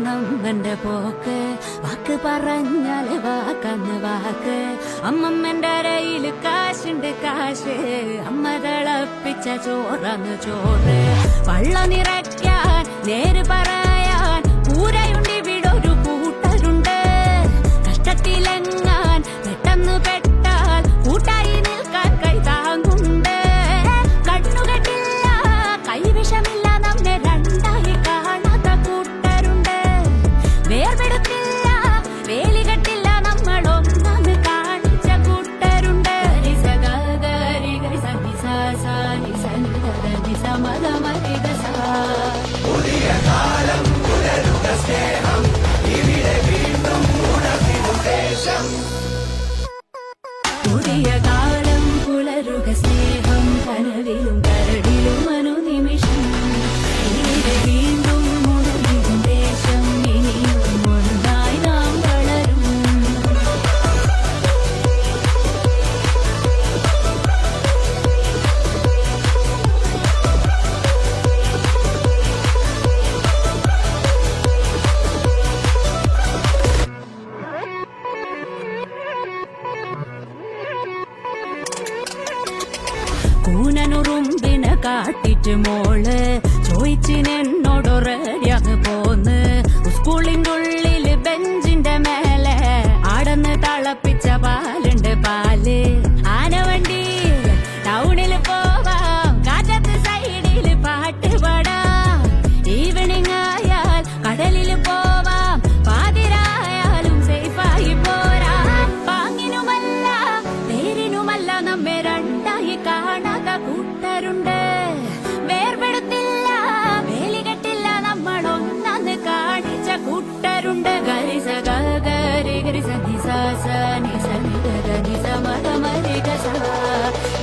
നമ്മന്റെ പോക്ക് വാക്ക് പറഞ്ഞാല് വാക്കന്ന് വാക്ക് അമ്മമ്മന്റെ അരയില് കാശുണ്ട് കാശ് അമ്മ തിളപ്പിച്ച ചോറന്ന് ചോറ് വള്ളം നിറയ്ക്കാൻ നേര് പറയാൻ കൂരയുണ്ട് ഇവിടൊരു കൂട്ടരുണ്ട് കഷ്ടത്തിലെങ്ങാൻ പെട്ടെന്ന് പെട്ടാൽ കൂട്ടായി നിൽക്കാൻ കൈ താങ്ങുണ്ട് കണ്ണുകെട്ടില്ല കൈവിഷമില്ല നമ്മെ രണ്ടായി കാണാത്ത കൂട്ടരുണ്ട് വേർപെടുത്തില്ല വേലികെട്ടില്ല നമ്മൾ ഒന്നാന്ന് കാണിച്ച കൂട്ടരുണ്ട് പുതിയ കാലം പുലരുക സ്നേഹം ഇവിടെ വീണ്ടും ഉണർന്നിടും ദേശം പുതിയ കാലം പുലരുക സ്നേഹം കനവിലും കരടിലും അനുനിമിഷം ഇവിടെ വീണ്ടും ഉണർന്നിടും ദേശം ഇനിയും ഒന്നായി നാം വളരും കൂനനുറുമ്പിനെ കാട്ടിട്ട് മോള് ചോദിച്ചിനെന്നോടൊരടിയാന്ന് പോന്ന് സ്കൂളിന്റെ ഉള്ളില് ബെഞ്ചിന്റെ മേലെ ആടന്ന് തിളപ്പിച്ച പാലുണ്ട് പാല് ആനവണ്ടിയിൽ ടൗണില് പോവാം കാറ്റത്ത് സൈഡില് പാട്ട് പാടാം ഈവനിങ് ആയാൽ കടലില് പോവാം പാതിരായാലും സേഫായി പോരാം പാങ്ങിനുമല്ല പേരിനുമല്ല നമ്മെ രണ്ടായി കാണാത്ത കൂട്ടരുണ്ട് വേർപെടുത്തില്ല വേലികെട്ടില്ല നമ്മൾ ഒന്നാന്ന് കാണിച്ച കൂട്ടരുണ്ട് ഗരിസ ഗരി ഗരിസ നിസ നിസ നിസ മത മരി ഗസ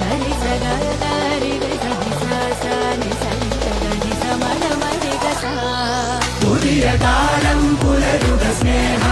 ഗരിസ ഗരി ഗരിസ നിസ നിസ നിസ മത മരി ഗസ പുതിയ കാലം പുലരുക സ്നേഹം